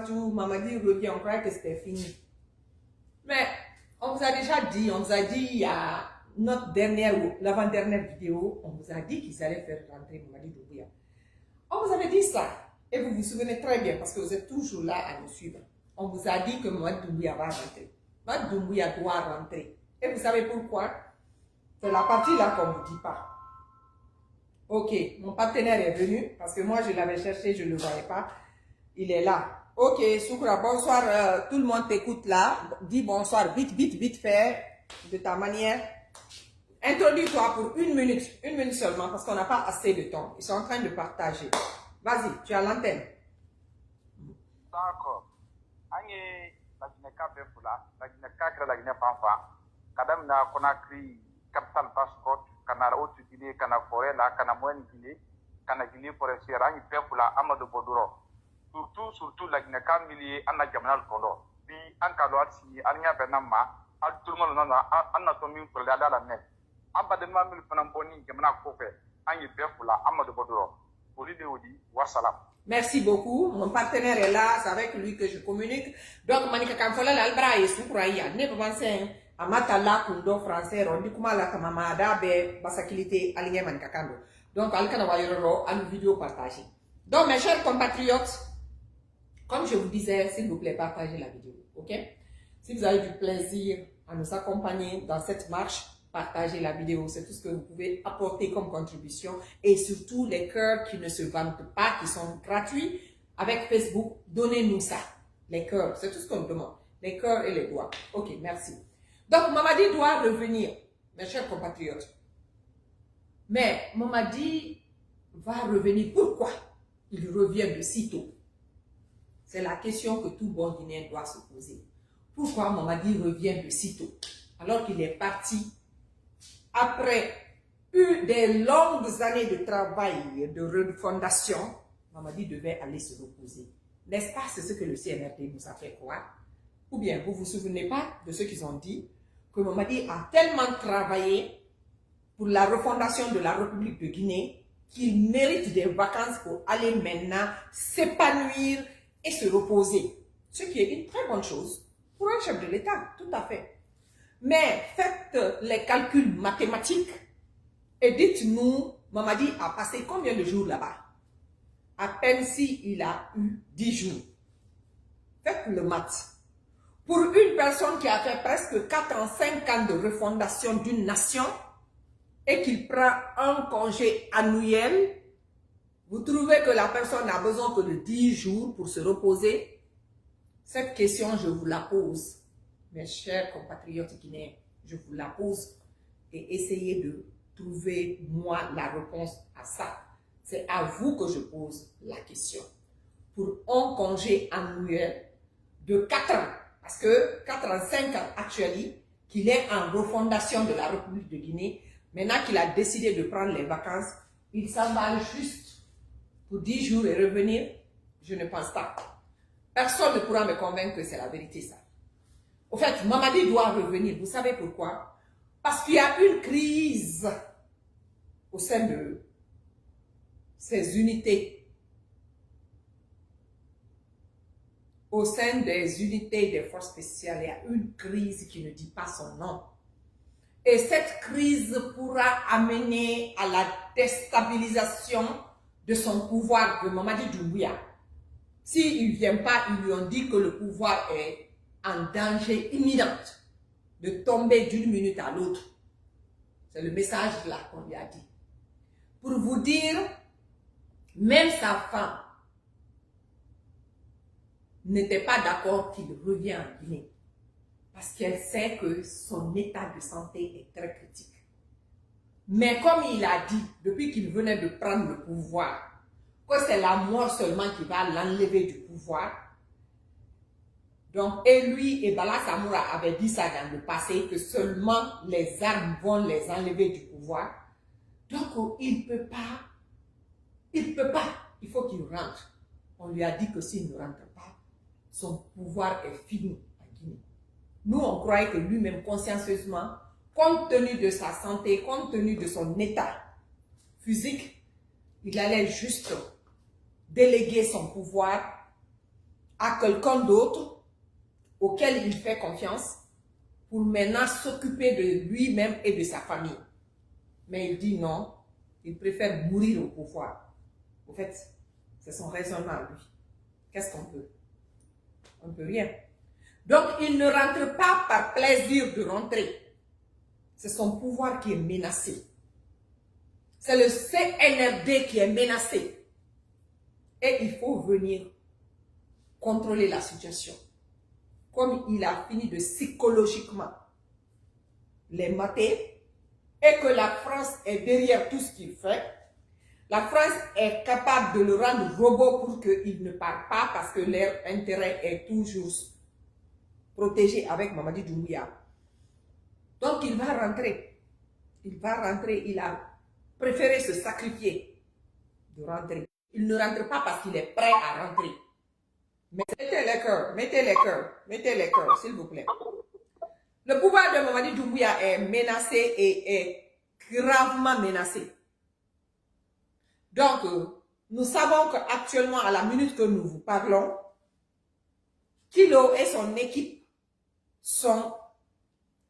partout. Mamadi revient, on croyait que c'était fini. Mais on vous a déjà dit, il y a notre dernière ou l'avant-dernière vidéo, on vous a dit qu'ils allaient faire rentrer Mamadi Doumbouya. On vous avait dit ça. Et vous vous souvenez très bien parce que vous êtes toujours là à nous suivre. On vous a dit que Mamadi Doumbouya va rentrer. Mamadi Doumbouya doit rentrer. Et vous savez pourquoi? C'est la partie là qu'on ne vous dit pas. Ok, mon partenaire est venu parce que moi je l'avais cherché, je ne le voyais pas. Il est là. Ok, Soukra, bonsoir. Tout le monde t'écoute là. Dis bonsoir vite fait, de ta manière. Introduis-toi pour une minute seulement parce qu'on n'a pas assez de temps. Ils sont en train de partager. Vas-y, tu as l'antenne. D'accord. Anye la Guinée-Ca Befula, la Guinée-Ca la Guinée-Fanfa, Kadam na Conakry, capital passport, Canara Haute Guinée, Cana Forêt, la Cana Moyenne Guinée, Cana Guinée Forestière, Anye Befula, Amadou Bodoro. Surtout la Guinée-Ca milieu, Anna Jamanal Kondo. Puis, Ankalo Atsi, Anya Benama, tout le monde Anna Tomi pour la net. Abadema Mil Fanamboni, Jamana Kofe, Anye Befula, Amadou Bodoro. Merci beaucoup. Mon partenaire est là, c'est avec lui que je communique. Donc, Manika Kamfola, l'Albra et Soukraya, ne pas penser à Matala, Kundo, français, Rondi Kumala, Kamamada, Be, Basakilité, Aligné Manika Kando. Donc, Alkanawayoro, à une vidéo partagée. Donc, mes chers compatriotes, comme je vous disais, s'il vous plaît, partagez la vidéo, ok? Si vous avez du plaisir à nous accompagner dans cette marche, partagez la vidéo, c'est tout ce que vous pouvez apporter comme contribution et surtout les cœurs qui ne se vendent pas, qui sont gratuits avec Facebook, donnez-nous ça, les cœurs, c'est tout ce qu'on nous demande, les cœurs et les doigts. Ok, merci. Donc Mamadi doit revenir, mes chers compatriotes, mais Mamadi va revenir, pourquoi il revient de sitôt? C'est la question que tout bon Guinéen doit se poser. Pourquoi Mamadi revient de sitôt alors qu'il est parti après des longues années de travail, de refondation? Mamadi devait aller se reposer. N'est-ce pas? C'est ce que le CNRD nous a fait croire. Ou bien, vous ne vous souvenez pas de ce qu'ils ont dit? Que Mamadi a tellement travaillé pour la refondation de la République de Guinée qu'il mérite des vacances pour aller maintenant s'épanouir et se reposer. Ce qui est une très bonne chose pour un chef de l'État, tout à fait. Mais faites les calculs mathématiques et dites-nous, Mamadi a passé combien de jours là-bas? À peine s'il a eu 10 jours. Faites le maths. Pour une personne qui a fait presque 4 ans, 5 ans de refondation d'une nation et qu'il prend un congé annuel, vous trouvez que la personne n'a besoin que de 10 jours pour se reposer? Cette question, je vous la pose. Mes chers compatriotes guinéens, je vous la pose et essayez de trouver, moi, la réponse à ça. C'est à vous que je pose la question. Pour un congé annuel de 4 ans, parce que 4 ans, 5 ans actuellement, qu'il est en refondation de la République de Guinée, maintenant qu'il a décidé de prendre les vacances, il s'emballe juste pour 10 jours et revenir? Je ne pense pas. Personne ne pourra me convaincre que c'est la vérité, ça. Au fait, Mamadi doit revenir. Vous savez pourquoi? Parce qu'il y a une crise au sein de ces unités. Au sein des unités des forces spéciales, il y a une crise qui ne dit pas son nom. Et cette crise pourra amener à la déstabilisation de son pouvoir de Mamadi Doumbouya. S'il ne vient pas, ils lui ont dit que le pouvoir est en danger imminent de tomber d'une minute à l'autre. C'est le message là qu'on lui a dit. Pour vous dire, même sa femme n'était pas d'accord qu'il revienne en Guinée. Parce qu'elle sait que son état de santé est très critique. Mais comme il a dit, depuis qu'il venait de prendre le pouvoir, que c'est la mort seulement qui va l'enlever du pouvoir. Donc, et lui et Bala Samoura avaient dit ça dans le passé, que seulement les armes vont les enlever du pouvoir. Donc, il ne peut pas. Il faut qu'il rentre. On lui a dit que s'il ne rentre pas, son pouvoir est fini en Guinée. Nous, on croyait que lui-même, consciencieusement, compte tenu de sa santé, compte tenu de son état physique, il allait juste déléguer son pouvoir à quelqu'un d'autre auquel il fait confiance pour maintenant s'occuper de lui-même et de sa famille. Mais il dit non, il préfère mourir au pouvoir. Au fait, c'est son raisonnement à lui. Qu'est-ce qu'on peut? On ne peut rien. Donc, il ne rentre pas par plaisir de rentrer. C'est son pouvoir qui est menacé. C'est le CNRD qui est menacé. Et il faut venir contrôler la situation. Comme il a fini de psychologiquement les mater et que la France est derrière tout ce qu'il fait, la France est capable de le rendre robot pour qu'il ne parte pas parce que leur intérêt est toujours protégé avec Mamadi Doumbouya. Donc il va rentrer. Il va rentrer. Il a préféré se sacrifier de rentrer. Il ne rentre pas parce qu'il est prêt à rentrer. Mettez les cœurs, mettez les cœurs, mettez les cœurs, s'il vous plaît. Le pouvoir de Mamadi Doumbouya est menacé et est gravement menacé. Donc, nous savons qu'actuellement, à la minute que nous vous parlons, Kilo et son équipe sont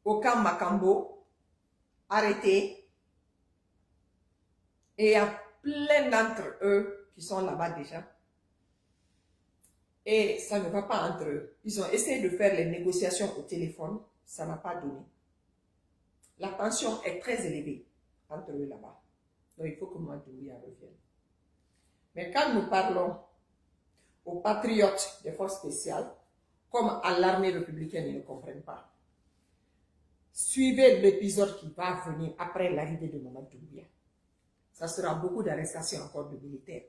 au camp Makambo, arrêtés. Et il y a plein d'entre eux qui sont là-bas déjà. Et ça ne va pas entre eux. Ils ont essayé de faire les négociations au téléphone. Ça n'a pas donné. La tension est très élevée entre eux là-bas. Donc il faut que Doumbouya revienne. Mais quand nous parlons aux patriotes des forces spéciales, comme à l'armée républicaine, ils ne comprennent pas. Suivez l'épisode qui va venir après l'arrivée de Doumbouya. Ça sera beaucoup d'arrestations encore de militaires.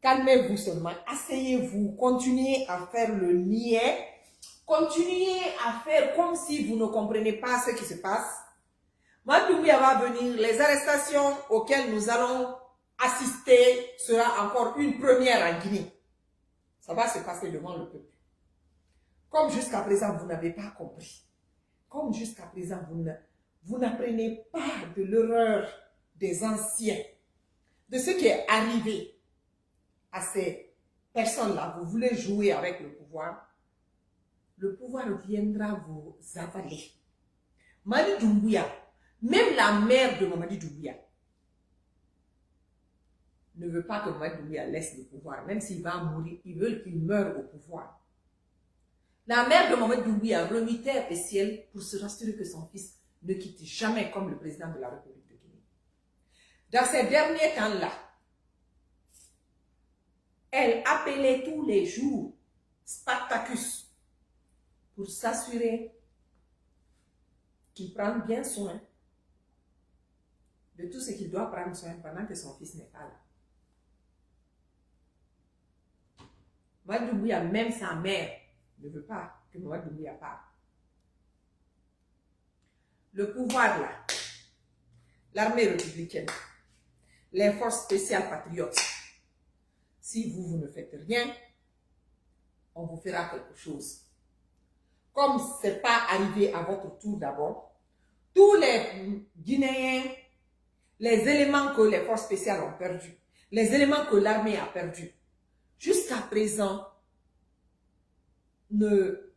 Calmez-vous seulement, asseyez-vous, continuez à faire le niais, continuez à faire comme si vous ne comprenez pas ce qui se passe. Doumbouya va venir, les arrestations auxquelles nous allons assister sera encore une première en Guinée. Ça va se passer devant le peuple. Comme jusqu'à présent, vous n'avez pas compris. Comme jusqu'à présent, vous n'apprenez pas de l'erreur des anciens, de ce qui est arrivé à ces personnes-là. Vous voulez jouer avec le pouvoir viendra vous avaler. Mamadi Doumbouya, même la mère de Mamadi Doumbouya, ne veut pas que Mamadi Doumbouya laisse le pouvoir, même s'il va mourir, ils veulent qu'il meure au pouvoir. La mère de Mamadi Doumbouya remit terre et ciel pour se rassurer que son fils ne quitte jamais comme le président de la République de Guinée. Dans ces derniers temps-là, elle appelait tous les jours Spartacus pour s'assurer qu'il prend bien soin de tout ce qu'il doit prendre soin pendant que son fils n'est pas là. Mamadi Doumbouya, même sa mère, ne veut pas que Mamadi Doumbouya parte. Le pouvoir là, l'armée républicaine, les forces spéciales patriotes, si vous ne faites rien, on vous fera quelque chose. Comme ce n'est pas arrivé à votre tour d'abord, tous les Guinéens, les éléments que les forces spéciales ont perdus, les éléments que l'armée a perdus, jusqu'à présent, ne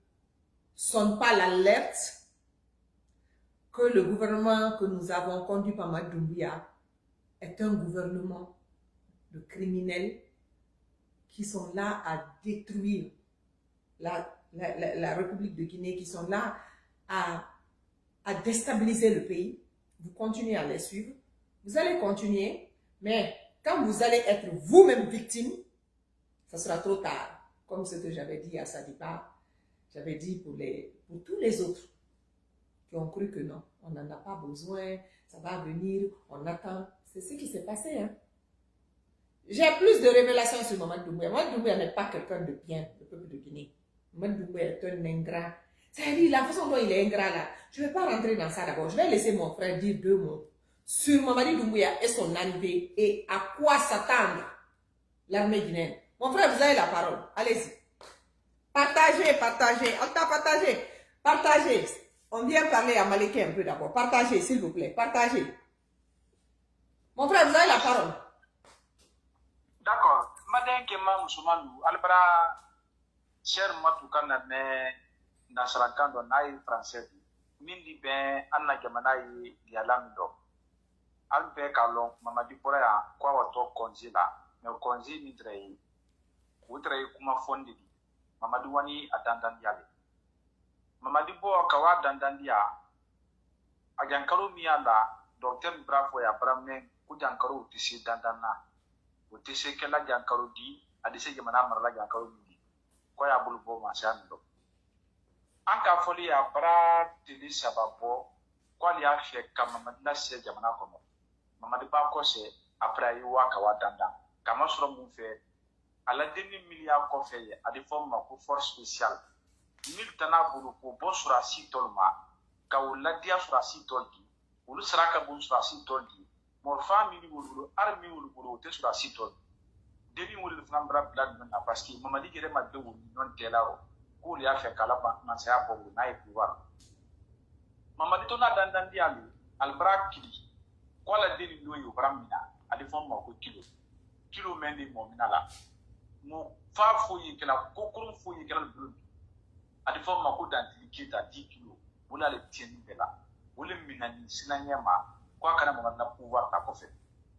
sonnent pas l'alerte que le gouvernement que nous avons conduit par Mamadi Doumbouya est un gouvernement de criminels qui sont là à détruire la République de Guinée, qui sont là à déstabiliser le pays. Vous continuez à les suivre. Vous allez continuer, mais quand vous allez être vous-même victime, ça sera trop tard. Comme ce que j'avais dit à Sadiba, j'avais dit pour tous les autres qui ont cru que non, on n'en a pas besoin, ça va venir, on attend. C'est ce qui s'est passé. Hein? J'ai plus de révélations sur Mamadi Doumbouya. Mamadi Doumbouya n'est pas quelqu'un de bien, le peuple de Guinée. Mamadi Doumbouya est un ingrat. C'est-à-dire, la façon dont il est ingrat là, je ne vais pas rentrer dans ça d'abord. Je vais laisser mon frère dire 2 mots sur Mamadi Doumbouya et son arrivée et à quoi s'attendre l'armée guinéenne. Mon frère, vous avez la parole. Allez-y. Partagez, partagez. On t'a partagé. Partagez. On vient parler à Maliké un peu d'abord. Partagez, s'il vous plaît. Partagez. Mon frère, vous avez la parole. D'accord. Madame Kema Moussoumandou, Albra cher matu kana ne nasarakan do nayi français mindi ben anna jamana yi yalando albe kalon mamadi pora ya kwa wato konzi la me konzi ni drei utrei kuma fondi di mamadi wani adandan yale mamadi bo kawa dandan dia ajankaro miala docteur bravo ya bramne ku jankaro tisi dandan na utisi kala jankaro di adise jamana marla jankaro di ko ya bulbo ma sando anka foli ya bra tili sababo kwali ya she kama madla se jamana ko mamadi ba ko se après yi wa kawa dandan kama suro mun fe ala demi milia ko fe adi forme ko force spéciale mil tana bulu ko bo sura si tolma ka wala dia sura si toldi wulu saraka bu sura si toldi mor family wulu army wulu te sura si toldi demi wulu fambra blad na parce que mamadi gere ma de wulu non telaro ko li afa kala ba man sa bo na e pouvoir mamadi to na dandan dia ali albrak kili ko la deni loyo bramina adi forme ko kilo mendi mo minala mo fa foyi kala kokurum foyi kala bulu adi fo ma ko danti kita 10 kilo wala le tieni bela wala minani sinanya ma ko kana mo na pouvoir ta ko fe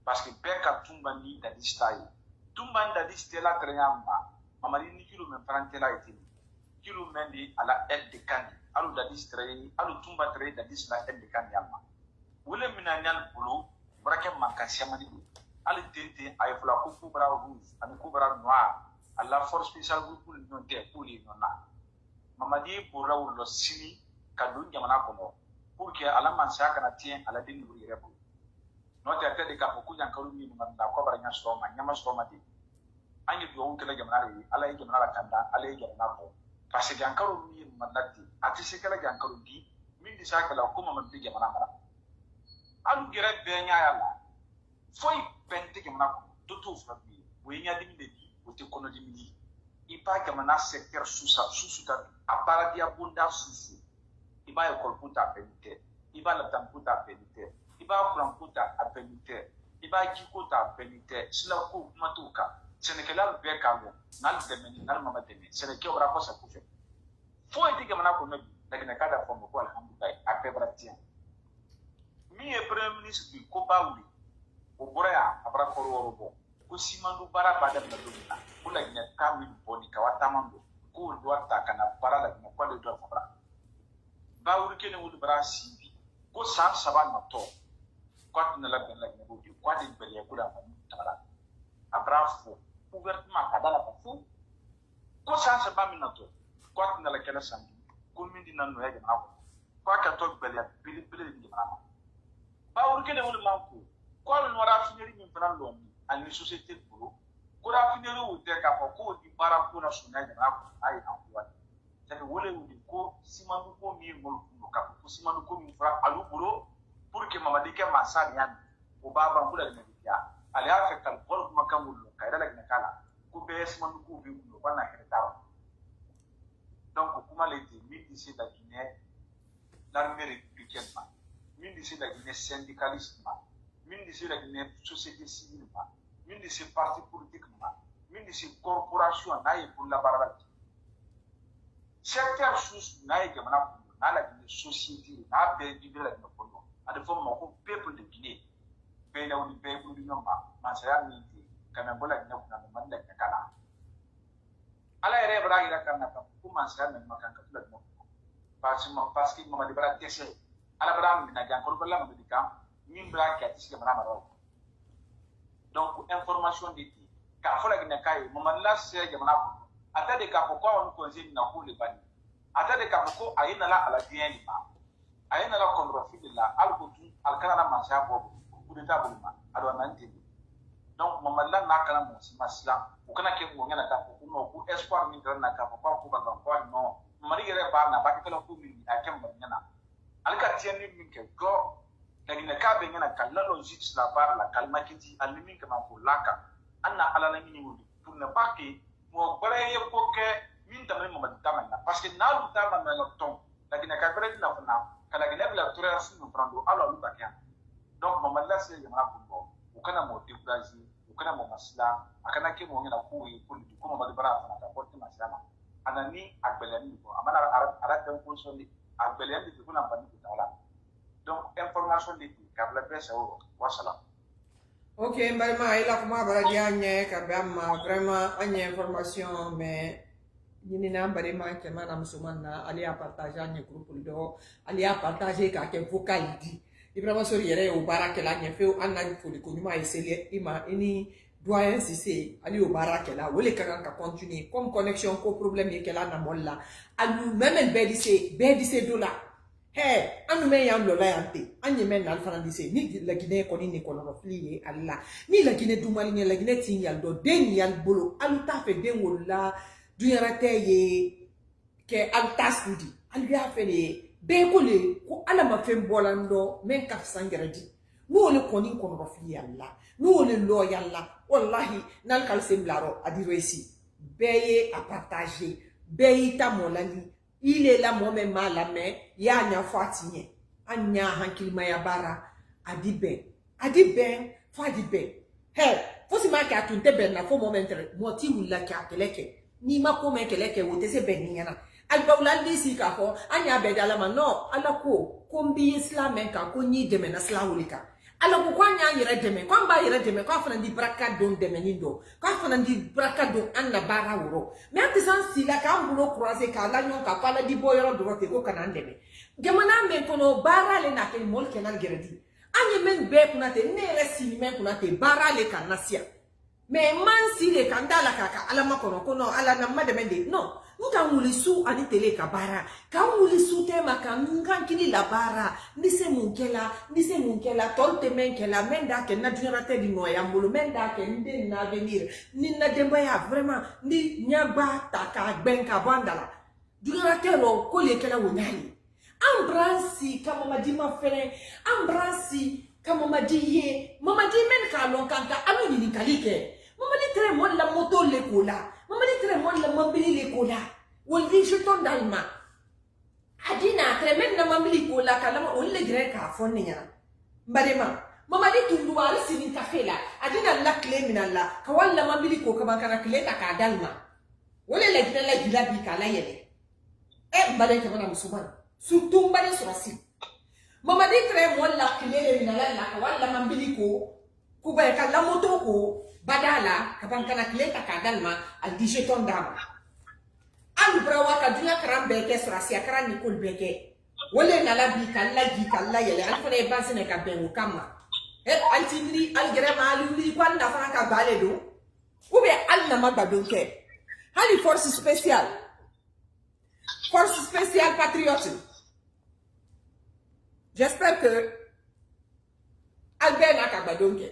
parce que beka tumba ni da distai tumba da distela tranyamba mamari ni kilo men parantela iti kilo mendi ala aide de kandi alu da distrai alu tumba tre da disla aide de kandi amma wala minani al bulu barake mankansia mani ali tente ay fula ko kubra rouge ani kubra noir à la force spéciale pour le non te pour les nona mamadi pour la lo sini kadun jamana ko pour que ala man sa kana tien ala den buri rebo no te te de ka ko jan kalu mi man da ko bara nya so ma nya ma so ma di anyi do on kala jamana ri ala yi jamana la kanda ala yi jamana ko parce que jan kalu mi man lati ati se kala jan kalu di min di sa kala ko man di jamana mara alu gere be nya yalla foi pente jamana ko do to fa bi we nya di de wote kono dimini ipa kama na secteur susu ta apara dia bunda susu iba ekol puta penite iba la tamputa penite iba kuran puta penite iba kikuta penite sila ko matuka senekela be kamo nal demeni nal mama demi seneke ora ko sa kufe fo eti kama na ko no lakini kada fo mo ko alhamdulillah apebra tien mi e premier ministre ko bawli o boraya abra ko robo ko simandu bara bada maduna kula ina kamil boni kawata mando ko duwata kana bara da ko le do fabra ba wuri kene wuri bara sibi ko san saban mato ko na la ben la ne bodi ko de bele ko da mun tara abrafo ouvertement kadala pa fu ko san saban minato ko na la kala san ko min di nanu ya jama ko ka to bele bili di jama ba wuri kene wuri manko ko no wara finiri min fana lo ani société bolo ko da finere wo te ka ko di bara ko na suna da ko ai an kuwa tabi wole wudi ko simanu ko mi mo ka ko simanu ko mi fra alu bolo pour que mamadi ke masari yan o baba ko da ne biya ali afa kan bol kuma kan wulu ka da ne kala ko be simanu ko bi ko bana ke tawa donc kuma le ti mi d'ici la Guinée l'armée républicaine ma mi d'ici la Guinée syndicaliste ma min d'ici la Guinée société civile ma min d'ici parti politique ma min d'ici corporation na yi pour la barabara secteur sous na yi jamana ko na la Guinée société na be di la Guinée ko no ade fo mo ko peuple de Guinée be na woni be bu no ma sa ya mi di kana bola Guinée ko na man da kala ala ere bra ira kana ka ko man sa na makan ka tula no parce que mama de bra tese ala bra mi na jan ko bala mo di ka min bra ka tisi jamana maro donc information de ti ka fola gina kai mama la se jamana ko ata de ka ko on ko zin na ko le bani ata de ka ko ayina la ala dien ma ayina la ko fi la al ko tu al kana na ma sha ko de ta bu ma ado nan ti donc mama la na kana mo si maslam o kana ke mo ngana ka ko no ko espoir min dran na ka ko ba ko no mari gere ba na ba ke la ko min a kem ba ngana al ka tien ni min ke go lakini kabe ngana kala logique la bar la kalma kiti alimi kama ko laka anna ala la ngini wudi pour ne pas que mo bare ko ke min tamay mo madama na parce que na lu tama na ton lakini ka bare na funa kala gele la toura sun prendre ala lu bakia donc mo malla se yama ko bo o kana mo décourager o kana mo masla akana ke mo ngana ko yi pour du ko mo bara fana ka porte masla anani agbelani ko amana ara tan position ni agbelani ko na bani ko la donc information di ka la presse o wasala. Ok, ma il a kuma bara di anye ka bamma vraiment anye information mais ni na bare ma ke mana musulman na ali a partager anye groupe do ali a partager ka ke vocal di Ibrahima sori yere o bara ke la anye fe anna ko ko nyuma esele ima ini doyen Cissé ali o bara ke la wole ka continuer comme connexion ko problème ye ke la na molla alu même be di se do la hey, anu me yan lola yante, anye men na alfana dise, ni la Guinée koni ni kono fliye alla, ni la Guinée dumali ni la Guinée tin yal do, den yal bolo, alu ta fe den wola, du yarate ye, ke alu ta skudi, alu ya fe le, be ko le, ko ala ma fe mbolando, men kaf sangere di, nou le koni kono fliye alla, nou le lo yalla, wallahi, nal kal semblaro, adiro esi, beye a partager, beye ta molali, il est là moi-même à la main, il y a un fatigué, un hankilmaya bara, adi ben, fadi ben. Hey, faut se marquer à tout ben na faut moment moti wula ka keleke. Ni ma ko men keleke wote se ben ni yana. Alba wula disi ka ko, anya be dala ma no, ala ko kombi islam ka ko ni deme na sla wulika. Ala ko kwanya yere deme, kwa mba yere deme, kwa fana di braka don deme nindo, kwa fana di braka don anna bara wuro. Me ante san sila ka ambulo croiser ka la nyon ka pala di boyoro drote ko kana ndeme. Gemana men kono bara le na ken mol kenal geredi. Anye men be kunate ne resi men kunate bara le kanasia. Me man si le kandala kaka ala makono kono ala na mademende. No, nka mulisu ani tele ka bara. Ka mulisu te maka nka kini la bara. Nise munkela tolte menkela menda ke na dunirate di noya mbulu menda ke nde na venir. Ni na demba ya vraiment ni nyaba taka benka bandala. Dunirate lo kole kela wonyali. Ambransi kama madima fere, ambransi kama madiye, mama di men ka lon kanka anu ni kalike. Mama di tre mon la moto le kola, mama di tre mon la mambili le kola. Wol di jeton dalma. Adina tre men na mambili kola kala on le gre ka fonnya. Mbarema, mama di tundu wal sini kafela. Adina la clé minalla, ka wala mambili ko ka bankana clé ta ka dalma. Wole le gina la gila bi kala yele. Mbale ke bana musuman. Surtout mbale surasi. Mama di tre mo la clé minalla la ka wala mambili ko kuba ka la moto ko badala ka bankana clé ta ka dalma al di jeton dama. Alu brawa ka dunya karambe ke surasi akara ni kol beke. Wole na la bi kala yele al fone basine ka bengu kama. Al tindri al grema al uli kwan na fana ka bale do. Ube al na magabonke. Hali force spéciale. Force spéciale patriote. J'espère que Albert n'a qu'à badonke.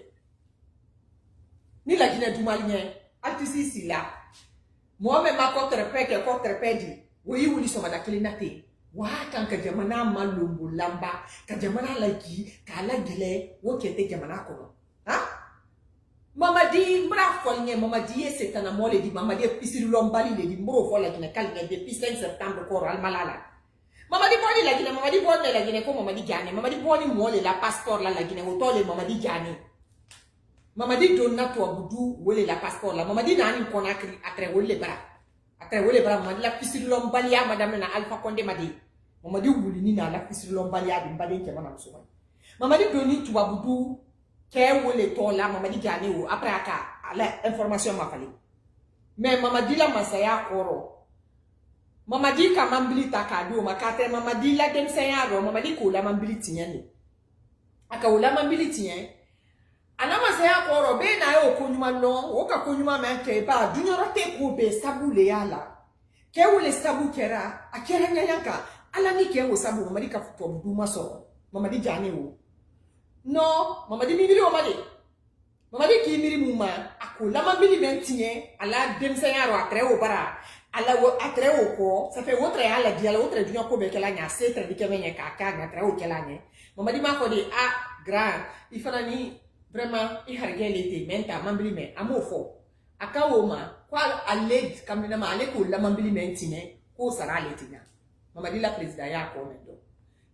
Ni la Guinée du Malien, altisi si là. Moi-même, ma contre di. Oui, oui, sont à la clinate. Wa kan ka jamana malumbu lamba, ka jamana lagi, ka la gile, wo kete jamana kono. Ha? Mama di mra folnye, mama di c'est un amole di mama di pisiri lombali le di mro fola kina kalne depuis 5 septembre ko al malala. Mama di boni la Guinée, mama di boni la Guinée ko mama di jani, mama di boni mole la passeport la Guinée otole mama di jani. Mama di donna to abudu wole la passeport la mama di nani Conakry atre wole bara. Atre wole bara mama di la pisiri lombali ya madame na Alpha Condé madi. Mama di wuli ni na la pisiri lombali ya di mbale ke mana musuman. Mama di doni to abudu ke wole to la mama di jani wo après aka la information ma fali. Mais mama di la masaya koro. Mama di ka mambili takado makate mama di la dem sayaro mama di ko la mambili tinyani. Aka wala mambili tinyani. Anama saya koro be na yo konyuma no o ka konyuma me ke ba dunyoro te ko be sabu le yala ke wole sabu kera akera nyanka ala ni ke wo sabu mama di ka futo duma so mama di jani wo no mama di mibiri o mama di ki miri muma akola mabili mentie ala dem sayaro atre o bara ala wo atre o ko ça fait autre ala di ala autre dunyo ko be ke la nya setre di ke menye ka na atre o ke la nya mama di ma ko di a grand ifana ni vraiment i hargelete menta mambili me amofo akawoma kwa aled kamina ma ale ko la mambili mentine ko sara letina mama di la president ya ko mendo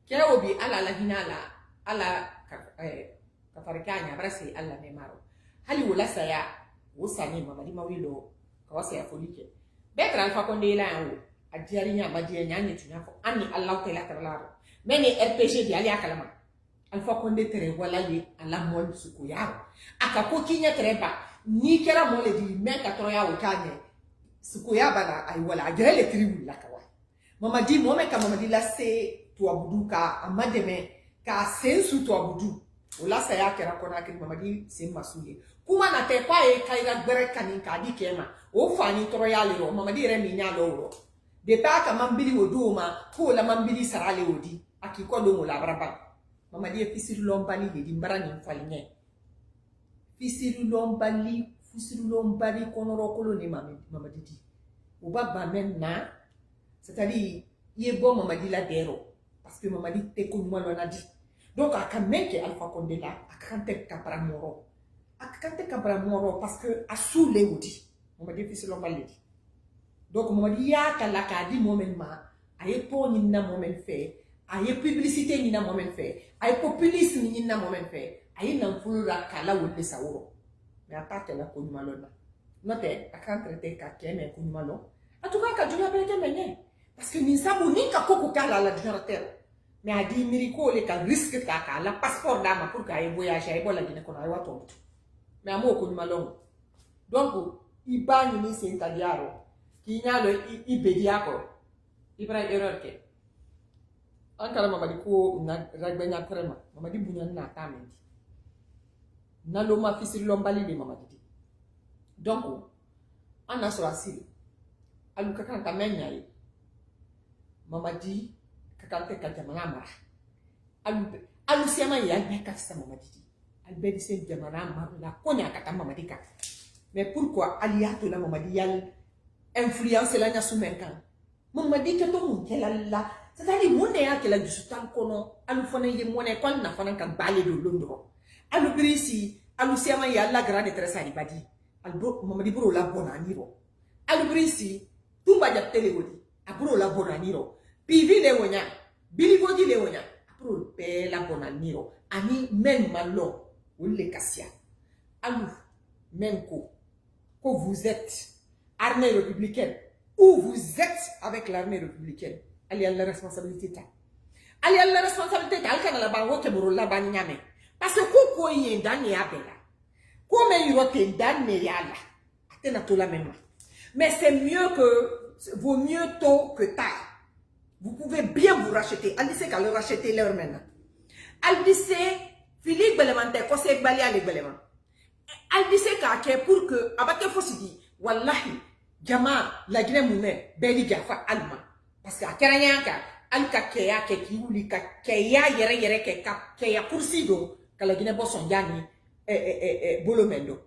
kera obi ala la hinala ala kafarikanya brasi ala ne maro hali wala saya wosani mama di mawilo kawasa ya folike betra Alpha Condé la en haut a diari nya ba dia nya nyetu nya ko ani Allah te la tralaro meni RPG di ali akalama Alpha Condé tere wala ye ala mol suku yaro aka ko kinya treba ni kera mole di men ka troya o kanye suku ya bana ay wala ajele tribu la kawa mama di mo me ka mama di la se to abudu ka amademe ka sensu to abudu wala sa ya kera kona kiri mama di se masuye kuma na te kwa e kaira gbere kanin ka di kema o fani troya le ro mama di re mi nya lo de pa ka mambili woduma ko la mambili sarale wodi akiko do la braba mama di fisiru lombali de dimbara ni falinye fisiru lombali konoro kolo ni mama di o baba menna c'est-à-dire ye bon mama di la dero parce que mama di te ko mo na di donc aka meke Alpha Condé la akante kabra moro parce que asule wodi mama di fisiru lombali di donc mama di ya kala ka di moment ma aye po ni na moment fait aye publicité ni na moment fait aye populisme ni na moment fait aye na fulura kala wolle sawro mais aparte la ko malona note akantrete ka keme ko malo atuka ka juya bete menye parce que ni sabu ni ka koko kala la terre mais a di miracle le ka risque ka kala passeport dama pour ka e voyage ay bola gine ko na wato mais amo ko malo donc ibani ni se italiano ki nyalo ibediako ibra erreur ke ankara mama di ko na ragbenya krema mama di bunya na tamendi na lo ma fisi lombali de mama di donc ana so asili aluka kan ta menya yi mama di kakante ka jamana mara alu sema ya be ka sa mama di albe di se jamana mara la konya ka ta mama di ka mais pourquoi aliato la mama di yal influence la nya sumenkan mama di ka to mun kelalla c'est-à-dire mon ya ke la du sultan kono alu fona ye mone kwal na fana kan bale do londo alu brisi alu sema ya la grande tresa di badi albo mamadi bro la bonaniro alu brisi tumba ja tele wodi abro la bonaniro pivi le wonya bili vodi le wonya abro pe la bonaniro ani men malo wolle kasia alu menko ko vous êtes armée républicaine ou vous êtes avec l'armée républicaine ali a la responsabilité ta ali a la responsabilité ta alkana la bango ke buru la banyame parce que ko yin dani abela ko me yote dani yala atena to la même mais c'est mieux que vaut mieux tôt que tard vous pouvez bien vous racheter ali c'est qu'à le racheter leur maintenant ali c'est Philippe Belemante ko c'est gbali ali Belema ali c'est ka pour que abate fosidi wallahi jama la Guinée moume beli jafa alma parce que akeranya ka alka keya ke kiuli ka keya yere ke ka keya kursi do kala Guinée boson yani bolomendo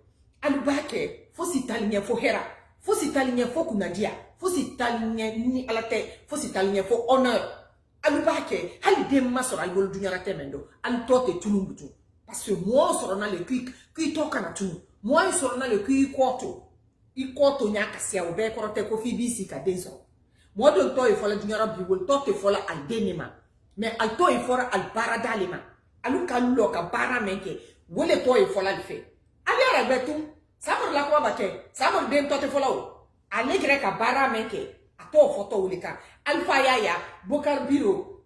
alubake fo sitalinye fo hera fo sitalinye fo kunadia fo sitalinye ni alate fo sitalinye fo honneur alubake hali de masora yol dunyara temendo al tote tulumbutu parce que moi sorona le qui toka na tunu moi sorona le qui ikoto nyaka sia obe korote ko fi bisi ka denso moi do to e fola dunyara bi wol to te fola al denema mais al to e fora al paradalema alu kallo ka bara menke wole to e fola le fe ali ara betum samor la ko bake samor den to te fola o ale gre ka bara menke ato foto wole ka alfa yaya bokar biro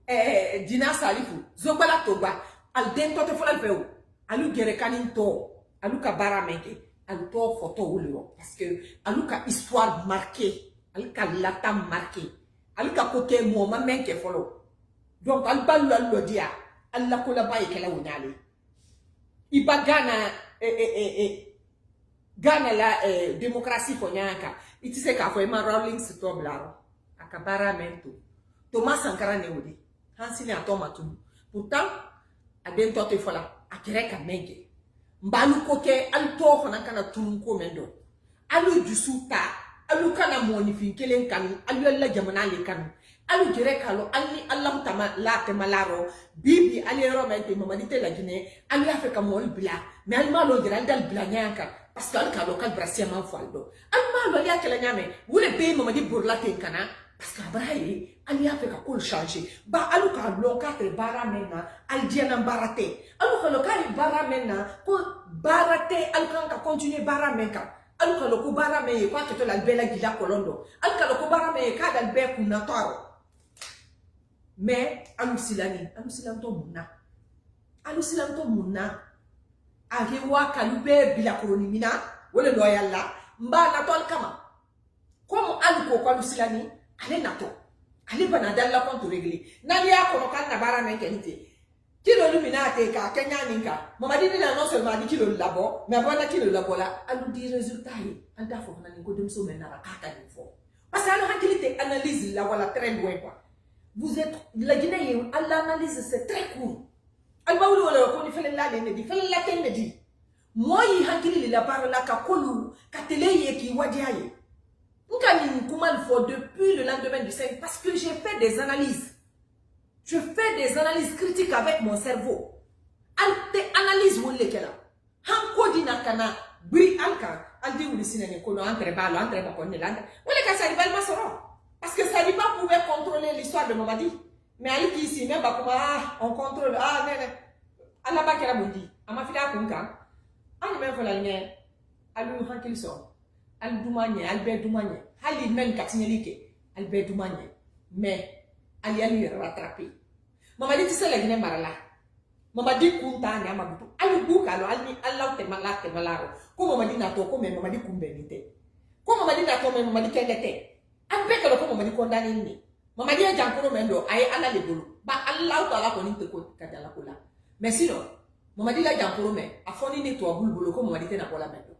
dina salifu zogbala toba al den to te fola le fe o alu gere kanin to alu ka bara menke al to photo wolo parce que aluka histoire marquée aluka lata marquée aluka côté mo ma menke folo donc al ballo lo dia alla ko la baye kala wonale iba Gana la démocratie konyaka itise ka fo ma rolling stop laro akabara mento Thomas Sankara ne wodi hansini atomatu pourtant adento te fola akireka menke mbalu koke al to fana kana tunko mendo alu jusuta alu kana moni fin kelen kan alu la jamana le kan alu jere kalo ali allah tama la temalaro bibi ali romente mamadite la Guinée alu afrika mol bla mais al malo jere dal bla nyanka parce que al kalo kal brasia man faldo al malo ya kala nyame wule be mamadi burla ten kana parce que abrahi ali afrika kol changer ba alu ka lo katre bara mena al diana barate alu ka lo kari bara mena ko barate alu kan ka continuer bara menka alu kalo ko bara me kwa keto la bela gila kolondo alu kalo ko bara me ka dal be kuna toro mais alu silam to munna age wa kalu be bila koroni mina wala loyal la mba na tol kama comme alu ko alu silani ale nato ale bana dalla konto régler nali ya ko kan na bara me kenite kilo luminate ka kenya ninka mama dini na non seulement di kilo labo mais bona kilo labo la alu di résultat yi anta fo na ko dem so men na ka ka ni fo parce que alu hakilité analyse la wala très loin quoi vous êtes la Guinée l'analyse c'est très court alba wala ko ni fele la le di fele la tenne di moyi hakili la parole la ka kolu ka tele ye ki wadiaye nkani kumal fo depuis le lendemain du 5 parce que j'ai fait des analyses. Je fais des analyses critiques avec mon cerveau. Alte analyse wole kela. Hanko dina kana bri alka aldi wuli sinene kono entre balo entre ba konne landa. Wole ka sari bal masoro. Parce que Saliba pouvait contrôler l'histoire de Mamadi. Mais Ali qui ici même ba kuma on contrôle nene. Ala ba kera bondi. Ama fila kunka. Ani men fola nye. Alu hankili so. Al dumanye, albe dumanye. Hali men katinyelike. Albe dumanye. Mais ali ali rattraper Mamadi tise la Guinée marala Mamadi kunta ni amabutu ali buka lo ali Allah te malaro ko Mamadi na to ko me Mamadi kumbenite ko Mamadi na to me Mamadi kendete ampe ko Mamadi kondani ni Mamadi ya jankoro mendo ay ala le bolo ba Allah ta la ko ni te ko kadala ko la mais sinon Mamadi la jankoro me afoni ni to bulbolo ko Mamadi te na ko la mendo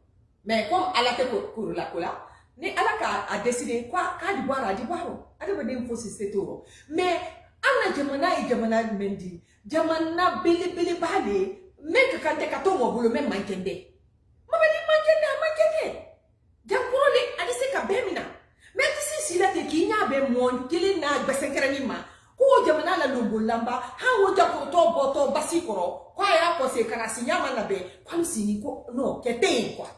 mais comme ala te ko la ko la ni ala a décidé quoi ka di boiro ade ba dem fo sistetoro mais ana jamana mendi jamana bele bale mec kante kato mo bolo même mankende Mamadi mankende jankoro le adi se ka bemina mais si la te kinya be mon kili na gbesenkere ni ma ko jamana la lombo lamba ha wo jako to boto basikoro kwa ya ko se kana sinyama na be kwa sini ko no kete quoi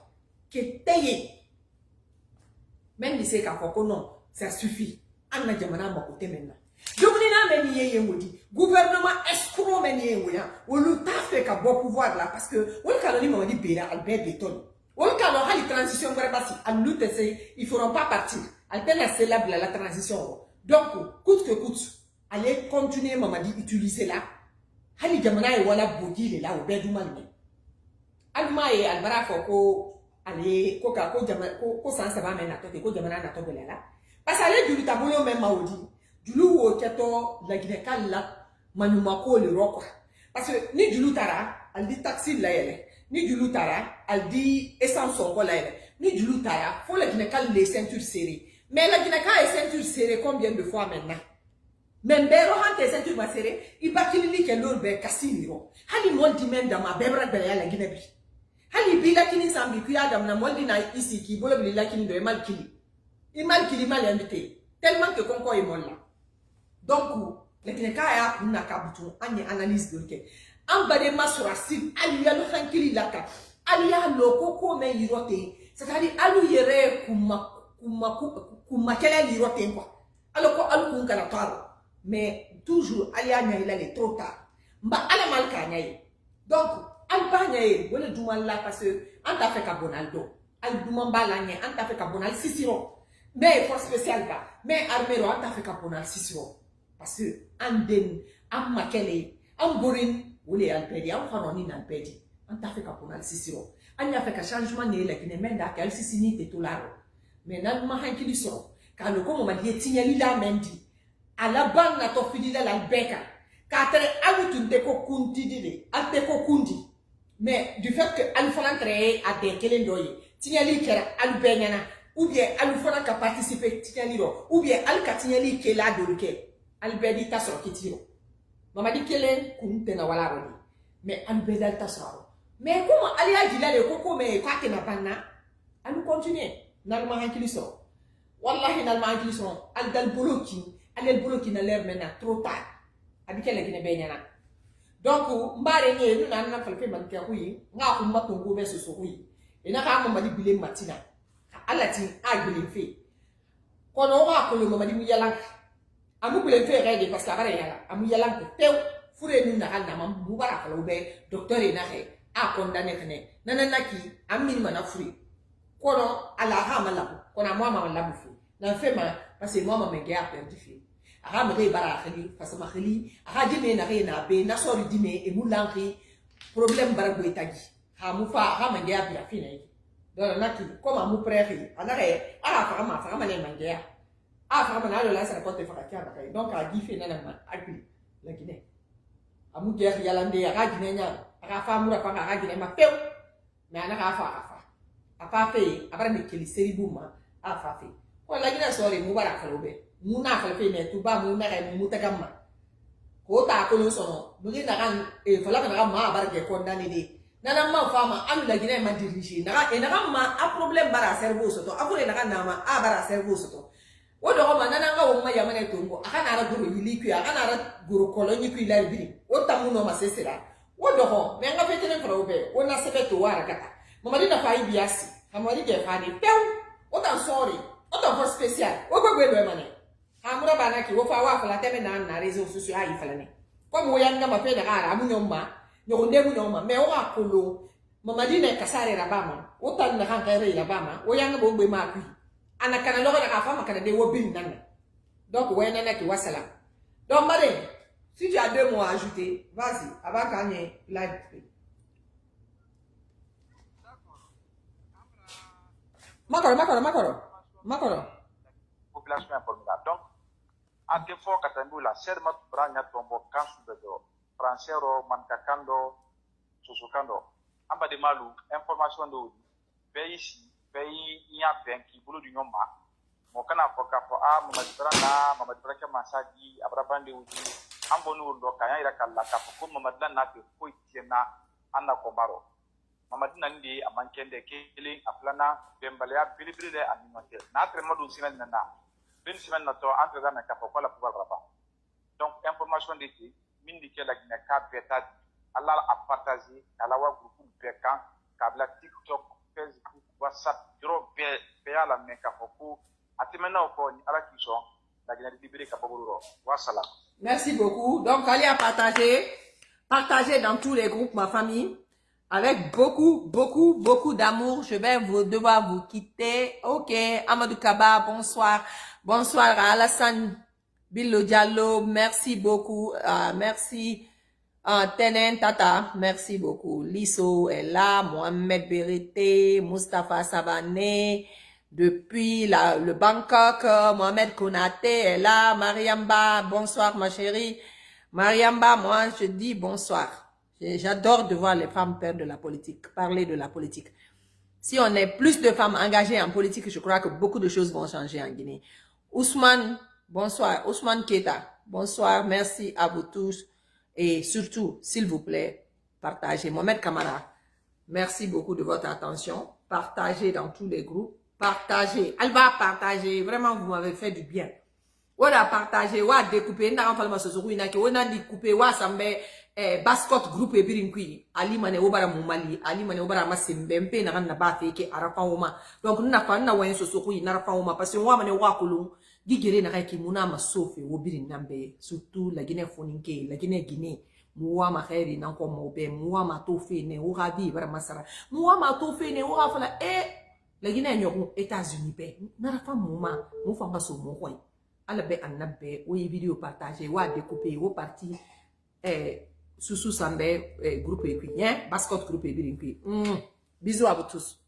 kete même lycée ka foko non ça suffit anna jamana ma côté maintenant jomni na meni yeye ngodi gouvernement escroc meni yeye ngoya wolu ta fait ka bon pouvoir là parce que wol kaloni Mamadi bera albert beton wol kalo hali transition basi al lutte ils feront pas partir al tena célèbre la transition donc coûte que coûte allez continuer Mamadi utiliser là hali jamana e wala bogile là au bedoumal alma e albara foko ale ko ka ko jama ko sansa ba men na to ko jamana na to belela parce ale julu tabolo même maudi julu wo keto la Guinée kala manuma ko le rokwa parce que ni julu tara al di taxi la yele ni julu tara al di essence ko la yele ni julu tara faut la Guinée kala les ceintures serrées mais la Guinée kala les ceintures serrées combien de fois maintenant même bero hante ceinture ma serrée ibakili ke lorbe kasiniro hali moldi men dama bebra bela la Guinée bi hali bila kini sambi kuya dam na moldi na isi ki bolo bila kini do mal kili mal invité tellement que konko e molla donc le Guinée ya na kabutu anye analyse de ke ambade masura sim ali ya lo hankili laka ali ya lo koko me yirote c'est-à-dire alu yere kuma kele yirote quoi alors ko alu kun kana taro mais toujours ali ya nya il est trop tard mba ala mal ka nya donc Albania wala dumal la parce que anta fait Bonaldo al dumamba la nya anta fait Bonal Cicero mais force spéciale ba mais armero anta fait Bonal Cicero parce que anden am makele am borin wala albedi am fanoni na albedi anta fait Bonal Cicero anya fait changement ne la Guinée menda ka Sicini te tolaro mais nan ma hankili so ka le ko mo mali tinyali la mendi ala ban na to fidila la beka ka tere alutunte ko kunti dide ate ko kundi. Mais du fait que Alfana créé à des Kelendoye, Tignali qui a Albenyana, ou bien Alfana qui a participé Tignali, ou bien Alcatignali qui est là de lequel Alberdi Tassor qui tire. Mamadi Kelen, Kuntena Wala, mais Albedal Tassor. Mais comment Alia dit là le coco, mais quoi que n'a pas na, à nous continuer. Nalma Hankiliso. Wallahi Nalma Hankiliso, Aldal Boloki, Alel Boloki n'a l'air maintenant trop tard. Abikel Guinée Benyana. Donc mbare nye nu na na falfe man ka huyi nga umma to go be so huyi ina ka Mamadi bile matina alati a bile fe kono wa ko le Mamadi mu yalan amu bile fe rede parce que bare yala amu yalan ko tew fure nu na na mam bu bara ko be docteur ina he a condamné kene nana naki amin mana furi kono ala ha malabu kono moi ma labu fi na fait ma parce que moi ma me gars perdu fi aha me re bara khali parce que ma khali aha dime na re na be na so dime e mulanki problème bara go etagi ha mu fa ha me gars bia fi na yi donc na ki comme amu prairie ana re fa ma ne mangea fa ma na lo la sa porte fa ka ba kai donc a di fi na ma agri la Guinée amu gars yalande aga Guinée nya aga fa mu ra fa aga Guinée ma peu mais ana ka fa apa fe abara me keli seribu ma afa fe ko la Guinée sori mu bara fa lobe mu na fa fe ne tu ba mu na ga mu ta gamma ko ta ko no sono mu na kan e fa la na ma bara ke condamné de nana ma fama am la Guinée ma dirige na ga ma a problème bara cerveau soto afure na kan na ma a bara cerveau soto o do ma nana ga o ma ya mane tongo aka na ra guru yili ku aka na ra guru koloni ku ila bi o ta mu no ma sesera o do ho me nga fe tene fra obe o na sebe to wara kata mamadi na fa ibiasi amadi ge fa ni pew o ta sorry o ta for special o gbegbe lo mane amura bana ki wo fa wa fa la teme na réseaux sociaux ayi fa la ne comme o yanga ma pe na ara amu nyomba nyokunde mu nyoma me o akolo mamadi na kasare rabama o ta na kan kare rabama o yanga bo gbe ma ku ana kana logo na ka fa makana de wo bin nan donc ouais nana ki wasala donc mare si tu as 2 mots à ajouter vas-y avant gagner live. Makoro. Population informée. Donc, en défaut, Katambu, la serre mat branya tombo kansu bedo, francero, mankakando, susukando. Amba de malu, information de pays, iya benki, bulu du nyoma. Mokana foka fo a mamadbraka masagi, abrabande uji, ambonu ndo kanya ira kala kapo mamadlan na te ko tiena anna komaro. Mamadina ndi amankende kili aflana bembalea bilibili de animateur na trema du sinan nana ben sinan na to entre dans ka ko la pouvoir raba donc information de ti mindi ke la gina ka beta Allah a partager ala wa groupe bekan kabla TikTok Facebook WhatsApp dro be ala me ka ko atimena ko ni ala kiso la gina libéré ka boboro wa salam. Merci beaucoup. Donc allez à partager dans tous les groupes ma famille. Avec beaucoup d'amour, je vais devoir vous quitter. Ok, Amadou Kaba, bonsoir. Bonsoir à Alassane Billo Diallo, merci beaucoup. Merci Tenen Tata, merci beaucoup. Lisso est là, Mohamed Berete, Mustafa Savané, depuis le Bangkok, Mohamed Konate est là, Mariamba, bonsoir ma chérie. Mariamba, moi je dis bonsoir. J'adore de voir les femmes faire de la politique, parler de la politique. Si on est plus de femmes engagées en politique, je crois que beaucoup de choses vont changer en Guinée. Ousmane, bonsoir. Ousmane Keita, bonsoir. Merci à vous tous. Et surtout, s'il vous plaît, partagez. Mohamed Kamara, merci beaucoup de votre attention. Partagez dans tous les groupes. Partagez. Elle va partager. Vraiment, vous m'avez fait du bien. On a partagé, on a découpé, on a parlé on a découpé, on a sambe bascot groupe ebirinkui ali mane obara mumali ali mane obara masembempe na na ba feke arafa uma donc na fa na wayen sosoku na arafa uma parce que wa mane wa kulu gigere na kai muna masofe obirin nambe surtout la Guinée foninke la Guinée muwa ma khairi nan ko mobe muwa ma tofe ne o rabi bara masara muwa ma tofe ne o rafala la Guinée nyoko États-Unis be na arafa muma mu fa ngaso mo koy ala be annabe o vidéo partager wa découper o parti Soussou Sambé, groupe Equi, bascot groupe Equi. Bisous à vous tous.